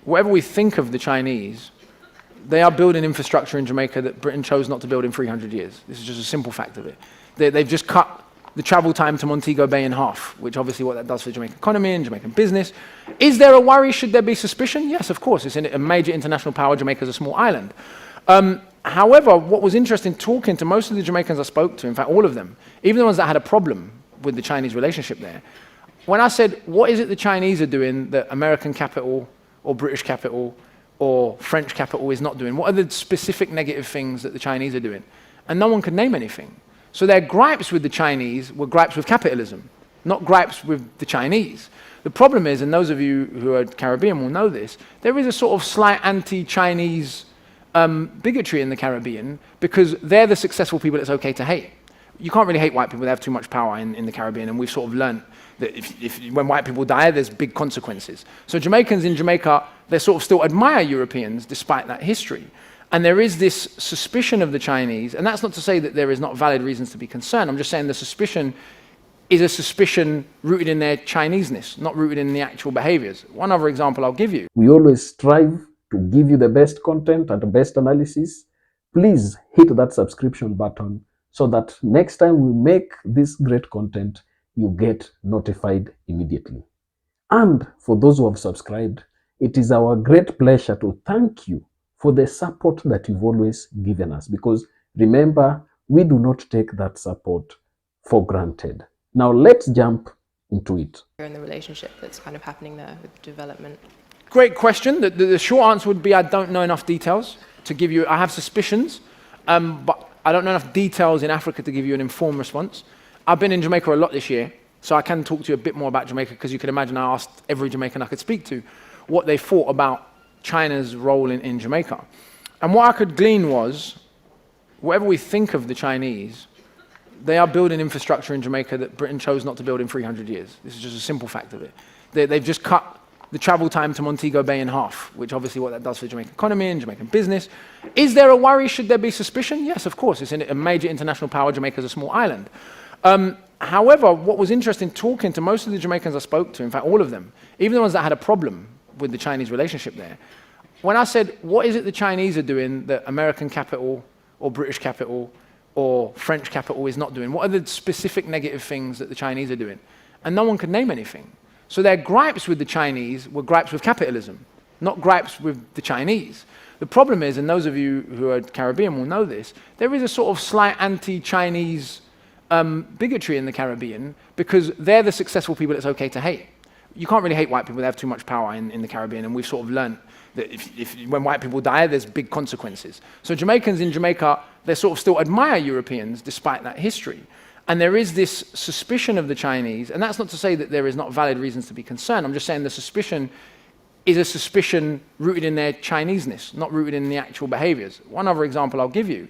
whatever we think of the Chinese, they are building infrastructure in Jamaica that Britain chose not to build in 300 years. This is just a simple fact of it. They've just cut the travel time to Montego Bay in half, which obviously what that does for the Jamaican economy and Jamaican business. Is there a worry? Should there be suspicion? Yes, of course. It's a major international power. Jamaica's a small island. However, what was interesting talking to most of the Jamaicans I spoke to, in fact, all of them, even the ones that had a problem with the Chinese relationship there, when I said, what is it the Chinese are doing that American capital or British capital or French capital is not doing? What are the specific negative things that the Chinese are doing? And no one could name anything. So their gripes with the Chinese were gripes with capitalism, not gripes with the Chinese. The problem is, and those of you who are Caribbean will know this, there is a sort of slight anti-Chinese bigotry in the Caribbean because they're the successful people it's okay to hate. You can't really hate white people, they have too much power in the Caribbean, and we've sort of learned that when white people die, there's big consequences. So Jamaicans in Jamaica, they sort of still admire Europeans despite that history. And there is this suspicion of the Chinese, and that's not to say that there is not valid reasons to be concerned. I'm just saying the suspicion is a suspicion rooted in their Chineseness, not rooted in the actual behaviors. One other example I'll give you. We always strive to give you the best content and the best analysis. Please hit that subscription button so that next time we make this great content, you get notified immediately. And for those who have subscribed, it is our great pleasure to thank you for the support that you've always given us, because remember, we do not take that support for granted. Now let's jump into it. In the relationship that's kind of happening there with development. Great question. The short answer would be I don't know enough details to give you. I have suspicions, but I don't know enough details in Africa to give you an informed response. I've been in Jamaica a lot this year, so I can talk to you a bit more about Jamaica, because you can imagine I asked every Jamaican I could speak to what they thought about China's role in Jamaica. And what I could glean was, whatever we think of the Chinese, they are building infrastructure in Jamaica that Britain chose not to build in 300 years. This is just a simple fact of it. They've just cut the travel time to Montego Bay in half, which obviously what that does for the Jamaican economy and Jamaican business. Is there a worry? Should there be suspicion? Yes, of course. It's a major international power. Jamaica's a small island. However, what was interesting talking to most of the Jamaicans I spoke to, in fact, all of them, even the ones that had a problem with the Chinese relationship there, when I said, what is it the Chinese are doing that American capital or British capital or French capital is not doing? What are the specific negative things that the Chinese are doing? And no one could name anything. So their gripes with the Chinese were gripes with capitalism, not gripes with the Chinese. The problem is, and those of you who are Caribbean will know this, there is a sort of slight anti-Chinese bigotry in the Caribbean because they're the successful people it's okay to hate. You can't really hate white people, they have too much power in the Caribbean, and we've sort of learned that when white people die, there's big consequences. So Jamaicans in Jamaica, they sort of still admire Europeans despite that history. And there is this suspicion of the Chinese, and that's not to say that there is not valid reasons to be concerned. I'm just saying the suspicion is a suspicion rooted in their Chineseness, not rooted in the actual behaviors. One other example I'll give you.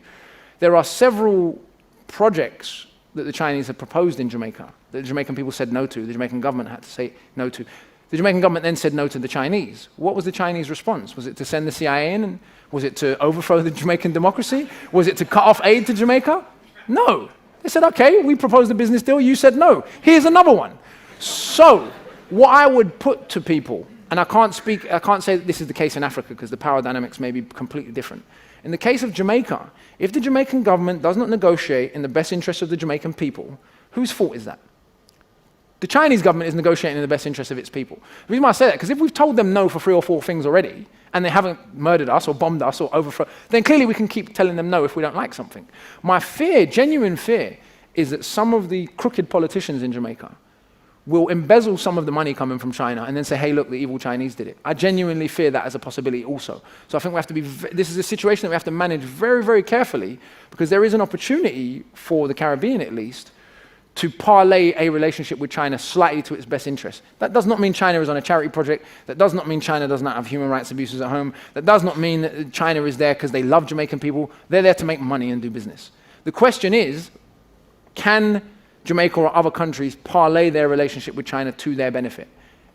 There are several projects that the Chinese have proposed in Jamaica that the Jamaican people said no to, the Jamaican government had to say no to. The Jamaican government then said no to the Chinese. What was the Chinese response? Was it to send the CIA in? Was it to overthrow the Jamaican democracy? Was it to cut off aid to Jamaica? No. They said, okay, we proposed a business deal, you said no. Here's another one. So, what I would put to people, and I can't say that this is the case in Africa because the power dynamics may be completely different. In the case of Jamaica, if the Jamaican government does not negotiate in the best interest of the Jamaican people, whose fault is that? The Chinese government is negotiating in the best interest of its people. The reason why I say that, because if we've told them no for 3 or 4 things already, and they haven't murdered us or bombed us or overthrown, then clearly we can keep telling them no if we don't like something. My fear, genuine fear, is that some of the crooked politicians in Jamaica will embezzle some of the money coming from China and then say, hey, look, the evil Chinese did it. I genuinely fear that as a possibility also. So I think we have to be, this is a situation that we have to manage very, very carefully, because there is an opportunity for the Caribbean at least to parlay a relationship with China slightly to its best interest. That does not mean China is on a charity project. That does not mean China does not have human rights abuses at home. That does not mean that China is there because they love Jamaican people. They're there to make money and do business. The question is, can Jamaica or other countries parlay their relationship with China to their benefit?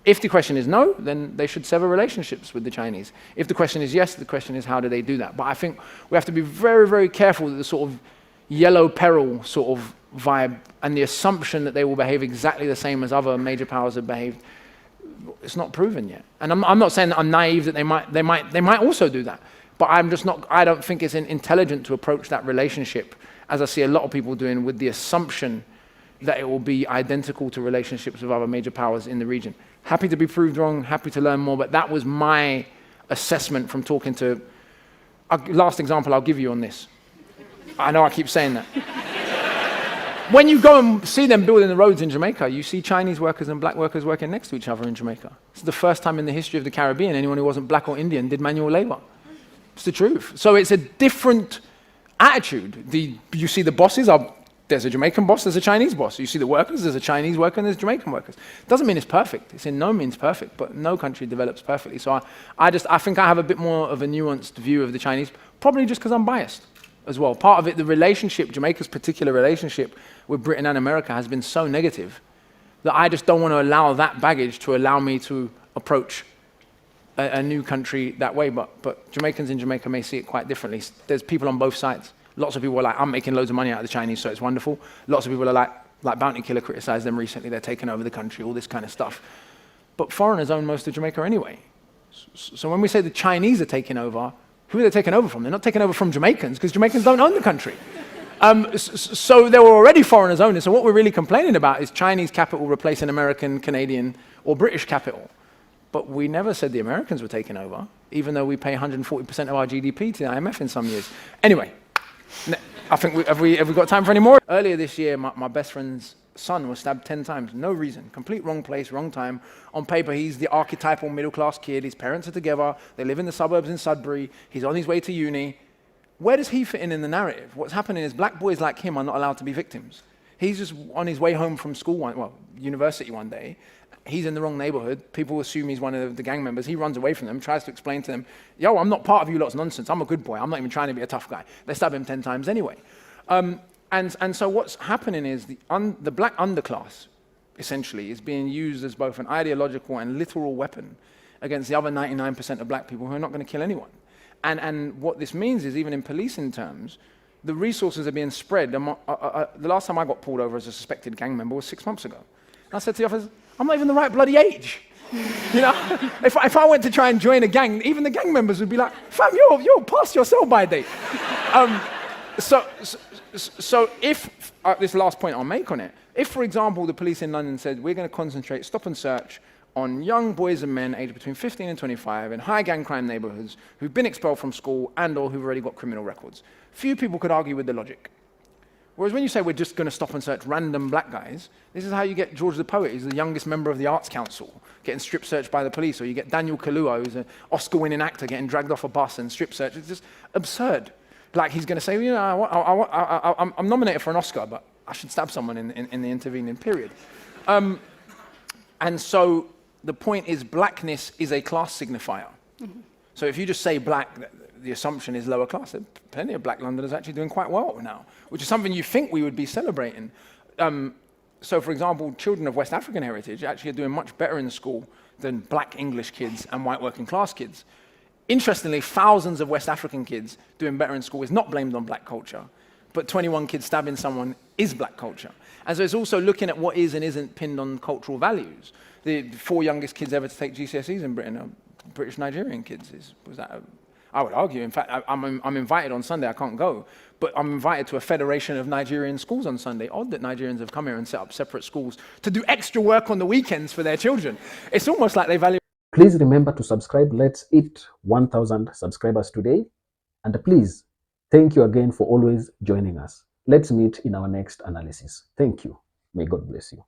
If the question is no, then they should sever relationships with the Chinese. If the question is yes, the question is how do they do that? But I think we have to be very, very careful that the sort of yellow peril sort of vibe and the assumption that they will behave exactly the same as other major powers have behaved it's not proven yet. And I'm not saying that I'm naive that they might also do that. But I'm just not, I don't think it's intelligent to approach that relationship, as I see a lot of people doing, with the assumption that it will be identical to relationships with other major powers in the region. Happy to be proved wrong, happy to learn more, but that was my assessment from talking to, last example I'll give you on this. I know I keep saying that. When you go and see them building the roads in Jamaica, you see Chinese workers and black workers working next to each other in Jamaica. It's the first time in the history of the Caribbean anyone who wasn't black or Indian did manual labor. It's the truth. So it's a different attitude. You see the bosses, there's a Jamaican boss, there's a Chinese boss. You see the workers, there's a Chinese worker and there's Jamaican workers. Doesn't mean it's perfect. It's in no means perfect, but no country develops perfectly. So I think I have a bit more of a nuanced view of the Chinese, probably just because I'm biased as well. Part of it, the relationship, Jamaica's particular relationship with Britain and America has been so negative that I just don't want to allow that baggage to allow me to approach a new country that way, but Jamaicans in Jamaica may see it quite differently. There's people on both sides. Lots of people are like, I'm making loads of money out of the Chinese, so it's wonderful. Lots of people are like Bounty Killer criticized them recently, they're taking over the country, all this kind of stuff. But foreigners own most of Jamaica anyway. So when we say the Chinese are taking over, who are they taking over from? They're not taking over from Jamaicans, because Jamaicans don't own the country. So there were already foreigners owning. So what we're really complaining about is Chinese capital replacing American, Canadian, or British capital. But we never said the Americans were taking over, even though we pay 140% of our GDP to the IMF in some years. Anyway, I think, have we got time for any more? Earlier this year, my best friend's son was stabbed 10 times, no reason. Complete wrong place, wrong time. On paper, he's the archetypal middle-class kid. His parents are together. They live in the suburbs in Sudbury. He's on his way to uni. Where does he fit in the narrative? What's happening is black boys like him are not allowed to be victims. He's just on his way home from school, university one day. He's in the wrong neighborhood. People assume he's one of the gang members. He runs away from them, tries to explain to them, yo, I'm not part of you lot's nonsense. I'm a good boy. I'm not even trying to be a tough guy. They stab him 10 times anyway. And so what's happening is the black underclass, essentially, is being used as both an ideological and literal weapon against the other 99% of black people who are not going to kill anyone. And what this means is, even in policing terms, the resources are being spread. The last time I got pulled over as a suspected gang member was 6 months ago. And I said to the officers, I'm not even the right bloody age. You know, if I went to try and join a gang, even the gang members would be like, fam, you're past your sell-by date. So if, this last point I'll make on it, if, for example, the police in London said, we're going to concentrate, stop and search on young boys and men aged between 15 and 25 in high gang crime neighborhoods who've been expelled from school and or who've already got criminal records, few people could argue with the logic. Whereas when you say we're just going to stop and search random black guys, this is how you get George the Poet, who's the youngest member of the Arts Council, getting strip searched by the police, or you get Daniel Kaluuya, who's an Oscar-winning actor, getting dragged off a bus and strip searched. It's just absurd. Like he's going to say, you know, I'm nominated for an Oscar, but I should stab someone in the intervening period. And so the point is, blackness is a class signifier. Mm-hmm. So if you just say black, the assumption is lower class. Plenty of black Londoners actually doing quite well now, which is something you think we would be celebrating. So for example, children of West African heritage actually are doing much better in school than black English kids and white working class kids. Interestingly, thousands of West African kids doing better in school is not blamed on black culture, but 21 kids stabbing someone is black culture. And so it's also looking at what is and isn't pinned on cultural values. The 4 youngest kids ever to take GCSEs in Britain are British Nigerian kids. I would argue, in fact, I'm invited on Sunday, I can't go, but I'm invited to a federation of Nigerian schools on Sunday. Odd that Nigerians have come here and set up separate schools to do extra work on the weekends for their children. It's almost like they value. Please remember to subscribe. Let's hit 1,000 subscribers today. And please, thank you again for always joining us. Let's meet in our next analysis. Thank you. May God bless you.